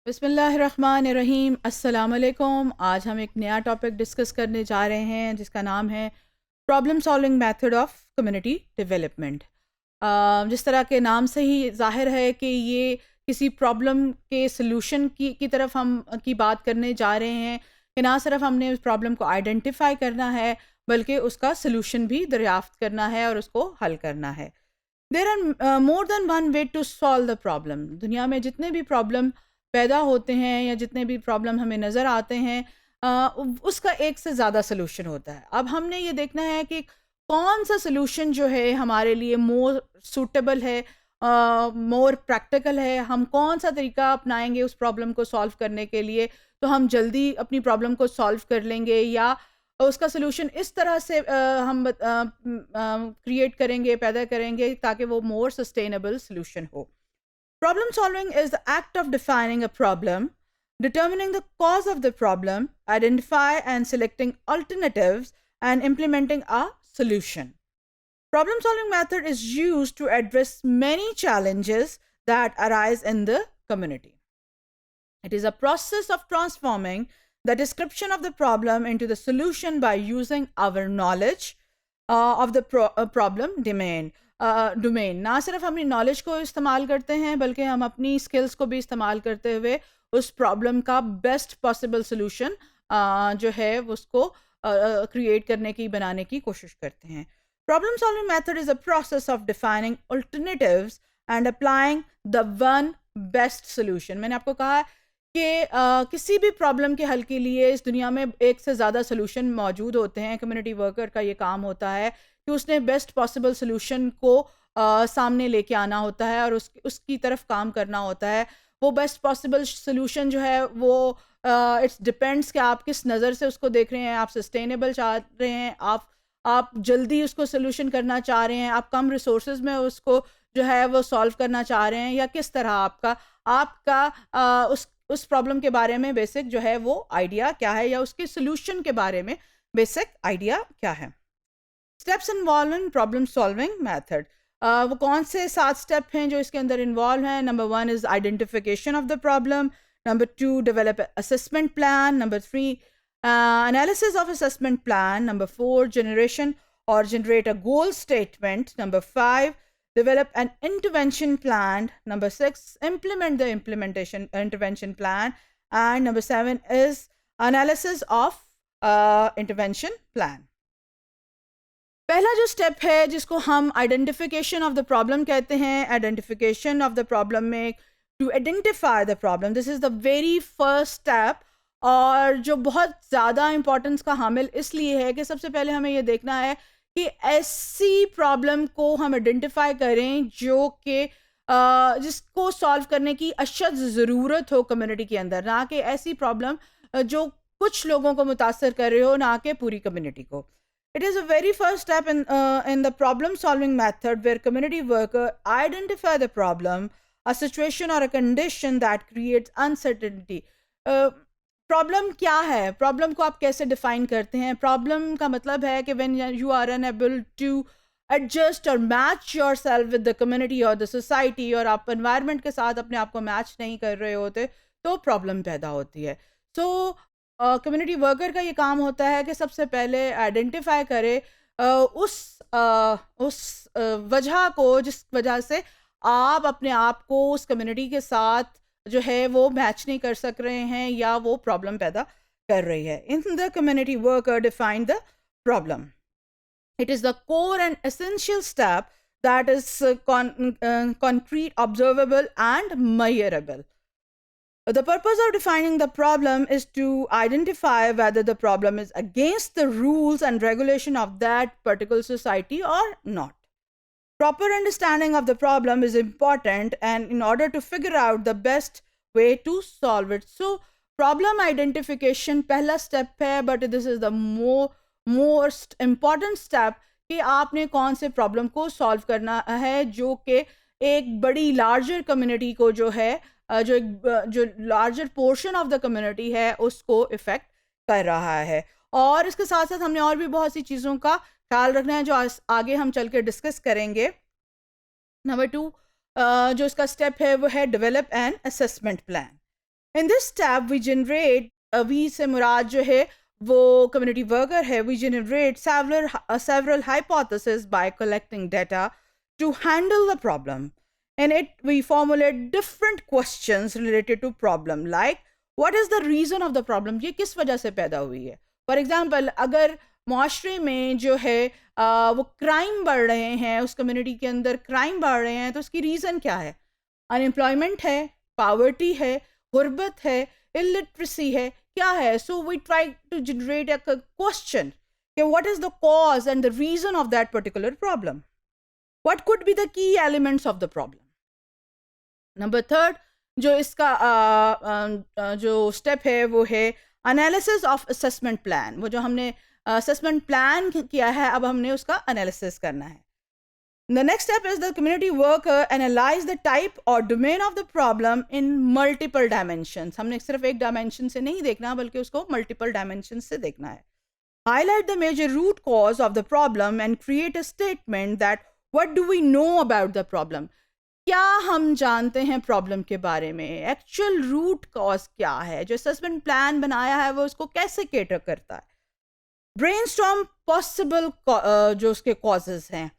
बिस्मिल्लाहिर्रहमानिर्रहीम। अस्सलाम वालेकुम। आज हम एक नया टॉपिक डिस्कस करने जा रहे हैं जिसका नाम है problem solving method of community development. जिस तरह के नाम से ही ज़ाहिर है कि ये किसी प्रॉब्लम के सलूशन की तरफ हम की बात करने जा रहे हैं कि ना सिर्फ हमने उस प्रॉब्लम को आइडेंटिफाई करना है बल्कि उसका सलूशन भी दरियाफ्त करना है और उसको हल करना है। There are more than one way to solve the problem. दुनिया में जितने भी प्रॉब्लम पैदा होते हैं या जितने भी प्रॉब्लम हमें नज़र आते हैं उसका एक से ज़्यादा सलूशन होता है। अब हमने ये देखना है कि कौन सा सलूशन जो है हमारे लिए मोर सूटेबल है, मोर प्रैक्टिकल है। हम कौन सा तरीका अपनाएंगे उस प्रॉब्लम को सॉल्व करने के लिए तो हम जल्दी अपनी प्रॉब्लम को सॉल्व कर लेंगे, या उसका सलूशन इस तरह से हम क्रिएट करेंगे, पैदा करेंगे ताकि वो मोर सस्टेनेबल सलूशन हो। Problem solving is the act of defining a problem, determining the cause of the problem, identify and selecting alternatives, and implementing a solution. Problem solving method is used to address many challenges that arise in the community. It is a process of transforming the description of the problem into the solution by using our knowledge of the problem domain. ना सिर्फ अपनी knowledge को इस्तेमाल करते हैं बल्कि हम अपनी स्किल्स को भी इस्तेमाल करते हुए उस प्रॉब्लम का बेस्ट पॉसिबल सोल्यूशन जो है उसको क्रिएट करने की, बनाने की कोशिश करते हैं। Problem solving method is a process of defining alternatives and applying the one best solution. मैंने आपको कहा कि किसी भी प्रॉब्लम के हल के लिए इस दुनिया में एक से ज़्यादा सोल्यूशन मौजूद होते हैं। कम्युनिटी वर्कर का ये काम होता है कि उसने बेस्ट पॉसिबल सोल्यूशन को सामने लेके आना होता है और उसकी तरफ काम करना होता है। वो बेस्ट पॉसिबल सोल्यूशन जो है वो इट्स डिपेंड्स कि आप किस नज़र से उसको देख रहे हैं। आप सस्टेनेबल चाह रहे हैं, आप जल्दी उसको सोल्यूशन करना चाह रहे हैं, आप कम रिसोर्सेज में उसको जो है वो सॉल्व करना चाह रहे हैं, या किस तरह आपका आपका उस प्रॉब्लम के बारे में बेसिक जो है वो आइडिया क्या है, या उसके सोल्यूशन के बारे में बेसिक आइडिया क्या है। Steps involve in problem solving method. वो कौन से 7 स्टेप हैं जो इसके अंदर इन्वॉल्व हैं? Number 1 is identification of the problem, number 2 develop assessment plan, number 3 analysis of assessment plan, number 4 generation or generate a goal statement, number 5 develop an intervention plan, number 6 implement the implementation intervention plan, and number 7 is analysis of intervention plan. पहला जो step है जिसको हम identification of the problem कहते हैं, identification of the problem में to identify the problem, this is the very first step, और जो बहुत ज़्यादा इम्पोर्टेंस का हामिल इसलिए है कि सबसे पहले हमें ये देखना है कि ऐसी प्रॉब्लम को हम आइडेंटिफाई करें जो कि जिसको सॉल्व करने की अशद ज़रूरत हो कम्युनिटी के अंदर, ना कि ऐसी प्रॉब्लम जो कुछ लोगों को मुतासर कर रहे हो, ना कि पूरी कम्युनिटी को। It is a very first step in the problem solving method where community worker identify the problem, a situation or a condition that creates uncertainty. Problem क्या है? प्रॉब्लम को आप कैसे डिफाइन करते हैं? प्रॉब्लम का मतलब है कि when you are unable to adjust और match yourself with the community और द सोसाइटी, और आप एनवायरनमेंट के साथ अपने आप को मैच नहीं कर रहे होते तो प्रॉब्लम पैदा होती है। सो कम्युनिटी वर्कर का ये काम होता है कि सबसे पहले आइडेंटिफाई करे उस वजह को जिस वजह से आप अपने आप को उस कम्युनिटी के साथ जो है वो मैच नहीं कर सक रहे हैं या वो प्रॉब्लम पैदा कर रही है। In the community worker define the problem. It is the core and essential step that is concrete, observable and measurable. The purpose of defining the problem is to identify whether the problem is against the rules and regulation of that particular society or not. Proper understanding of the problem is important, and in order to figure out the best way to solve it. So, problem identification पहला step है, but this is the most important step कि आपने कौन से problem को solve करना है जो कि एक बड़ी larger community को जो है जो larger portion of the community है उसको इफेक्ट कर रहा है। और इसके साथ साथ हमने और भी बहुत सी चीज़ों का ख्याल रखना है जो आगे हम चल के डिस्कस करेंगे। नंबर 2 जो इसका स्टेप है वो है develop an assessment plan. In this step we generate we से मुराद जो है वो community worker है. We generate several hypotheses by collecting data to handle the problem. In it we formulate different questions related to problem, like what is the reason of the problem, ये किस वजह से पैदा हुई है. For example, अगर माशरे में जो है वो क्राइम बढ़ रहे हैं, उस कम्युनिटी के अंदर क्राइम बढ़ रहे हैं, तो उसकी रीज़न क्या है? अनएम्प्लॉयमेंट है, पावर्टी है, गुर्बत है, इलिटरेसी है, क्या है? So we try to generate a question कि what is the cause and the reason of that particular problem. What could be the key elements of the problem. Number third जो इसका जो स्टेप है वो है एनालिसिस ऑफ असेसमेंट प्लान. वो जो हमने असेसमेंट प्लान किया है, अब हमने उसका एनालिसिस करना है. The next step is the community worker analyze the type or domain of the problem in multiple dimensions. हमने सिर्फ एक dimension से नहीं देखना बल्कि उसको multiple dimensions से देखना है. Highlight the major root cause of the problem and create a statement that what do we know about the problem. क्या हम जानते हैं प्रॉब्लम के बारे में, एक्चुअल रूट कॉज क्या है, जो असेसमेंट प्लान बनाया है वो उसको कैसे केटर करता है. ब्रेनस्टॉर्म पॉसिबल जो उसके कॉजेज हैं,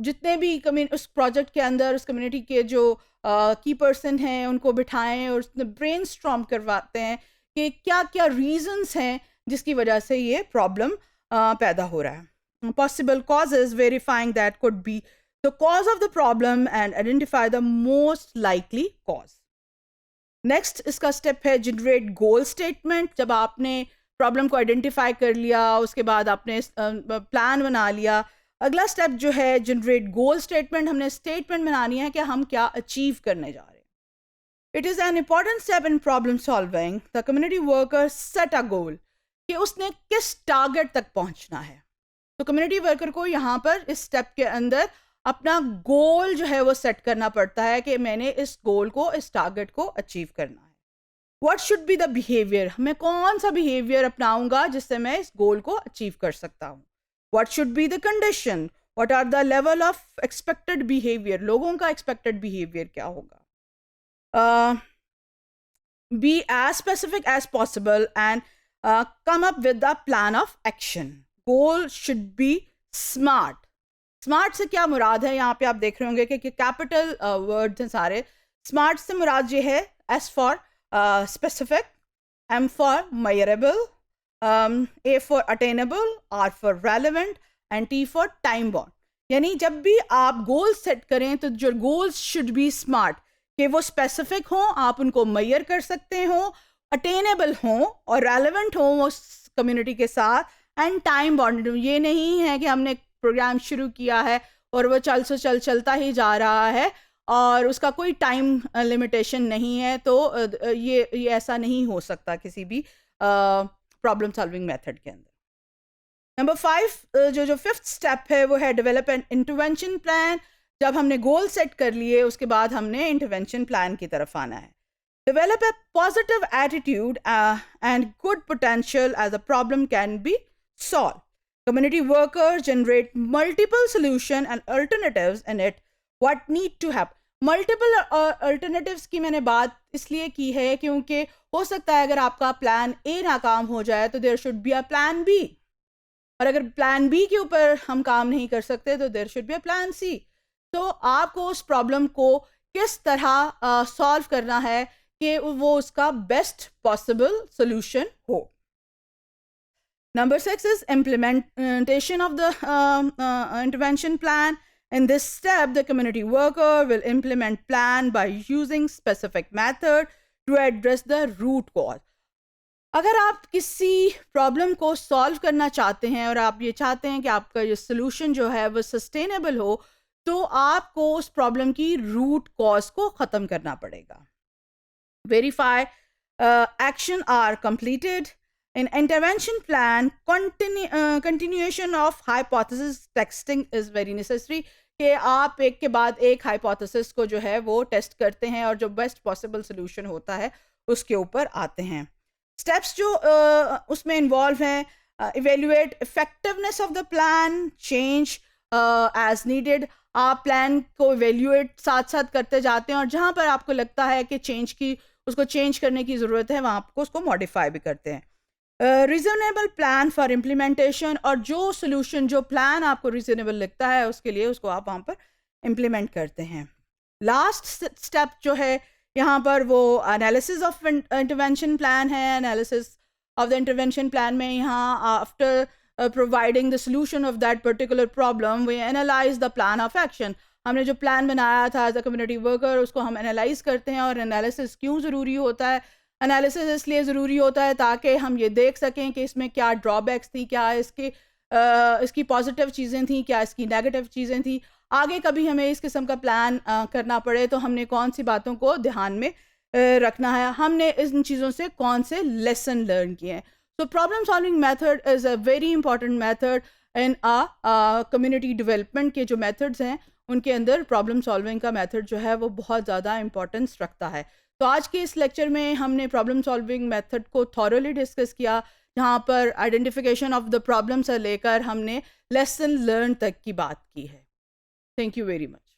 जितने भी उस प्रोजेक्ट के अंदर उस कम्युनिटी के जो की पर्सन हैं उनको बिठाएं और ब्रेनस्टॉर्म करवाते हैं कि क्या क्या रीजंस हैं जिसकी वजह से ये प्रॉब्लम पैदा हो रहा है. Possible causes verifying that could be the cause of the problem and identify the most likely cause. Next इसका स्टेप है generate goal statement. जब आपने प्रॉब्लम को आइडेंटिफाई कर लिया, उसके बाद आपने प्लान बना लिया, अगला स्टेप जो है जनरेट गोल स्टेटमेंट. हमने स्टेटमेंट बनानी है कि हम क्या अचीव करने जा रहे हैं. It is an important step in problem solving. The community worker set a goal कि उसने किस टारगेट तक पहुंचना है. तो कम्युनिटी वर्कर को यहाँ पर इस स्टेप के अंदर अपना गोल जो है वो सेट करना पड़ता है कि मैंने इस गोल को, इस टारगेट को अचीव करना है. What should be the behaviour, मैं कौन सा बिहेवियर अपनाऊंगा जिससे मैं इस गोल को अचीव कर सकता हूँ. What should be the condition, what are the level of expected behaviour, लोगों का एक्सपेक्टेड बिहेवियर क्या होगा. Be as specific as possible and come up with the plan of action. Goal should be smart. Smart से क्या मुराद है, यहाँ पे आप देख रहे होंगे कि कैपिटल वर्ड्स हैं सारे. स्मार्ट से मुराद ये है S for specific, M for measurable, A for attainable, R for relevant and T for time bound. यानी जब भी आप गोल सेट करें तो जो गोल्स शुड बी स्मार्ट, कि वो स्पेसिफिक हों, आप उनको मेजर कर सकते हो, अटेनेबल हों और रेलेवेंट हों उस कम्युनिटी के साथ, एंड टाइम बाउंड. ये नहीं है कि हमने प्रोग्राम शुरू किया है और वो चलता ही जा रहा है और उसका कोई टाइम लिमिटेशन नहीं है. तो ये ऐसा नहीं हो सकता किसी भी प्रॉब्लम सॉल्विंग मेथड के अंदर. नंबर 5 जो फिफ्थ स्टेप है वो है डेवलप एन इंटरवेंशन प्लान. जब हमने गोल सेट कर लिए उसके बाद हमने इंटरवेंशन प्लान की तरफ आना है. Develop a positive attitude and good potential as a problem can be solve. Community workers generate multiple solutions and alternatives in it. What need to happen? Multiple alternatives की मैंने बात इसलिए की है क्योंकि हो सकता है अगर आपका प्लान ए नाकाम हो जाए तो there should be a plan B, और अगर प्लान बी के ऊपर हम काम नहीं कर सकते तो there should be a plan C. तो आपको उस प्रॉब्लम को किस तरह सॉल्व करना है कि वो उसका बेस्ट पॉसिबल सोल्यूशन हो. Number 6 is implementation of the intervention plan. In this step, the community worker will implement plan by using specific method to address the root cause. अगर आप किसी प्रॉब्लम को सॉल्व करना चाहते हैं और आप ये चाहते हैं कि आपका ये सोल्यूशन जो है वो सस्टेनेबल हो, तो आपको उस प्रॉब्लम की रूट कॉज को ख़त्म करना पड़ेगा. Verify action are completed. In intervention plan, continuation of hypothesis testing is very necessary. कि आप एक के बाद एक hypothesis को जो है वो टेस्ट करते हैं और जो best possible solution होता है उसके ऊपर आते हैं. Steps जो उसमें involve हैं, evaluate effectiveness of the plan, change as needed. आप प्लान को evaluate साथ साथ करते जाते हैं और जहाँ पर आपको लगता है कि चेंज की उसको चेंज करने की ज़रूरत है वहाँ आपको उसको मॉडिफाई भी करते हैं। रीज़नेबल प्लान फॉर इम्प्लीमेंटेशन, और जो सोल्यूशन जो प्लान आपको रीज़नेबल लगता है उसके लिए उसको आप वहाँ पर इम्प्लीमेंट करते हैं। लास्ट स्टेप जो है यहाँ पर वो एनालिसिस ऑफ इंटरवेंशन प्लान है। Analysis of the intervention plan में यहाँ after providing the solution of that particular problem we analyse the plan of action. हमने जो प्लान बनाया था एज अ कम्युनिटी वर्कर उसको हम एनालाइज करते हैं। और एनालिसिस क्यों ज़रूरी होता है? एनालिसिस इसलिए ज़रूरी होता है ताकि हम ये देख सकें कि इसमें क्या ड्रॉबैक्स थी, क्या इसकी पॉजिटिव चीज़ें थी, क्या इसकी नेगेटिव चीज़ें थी। आगे कभी हमें इस किस्म का प्लान करना पड़े तो हमने कौन सी बातों को ध्यान में रखना है, हमने इन चीज़ों से कौन से लेसन लर्न किए हैं। So problem solving method is a very important method in community development. के जो मेथड्स हैं उनके अंदर प्रॉब्लम सॉल्विंग का मेथड जो है वो बहुत ज़्यादा इंपॉर्टेंस रखता है। तो आज के इस लेक्चर में हमने प्रॉब्लम सॉल्विंग मेथड को थॉरोली डिस्कस किया, जहाँ पर आइडेंटिफिकेशन ऑफ द प्रॉब्लम से लेकर हमने लेसन लर्न तक की बात की है। Thank you very much.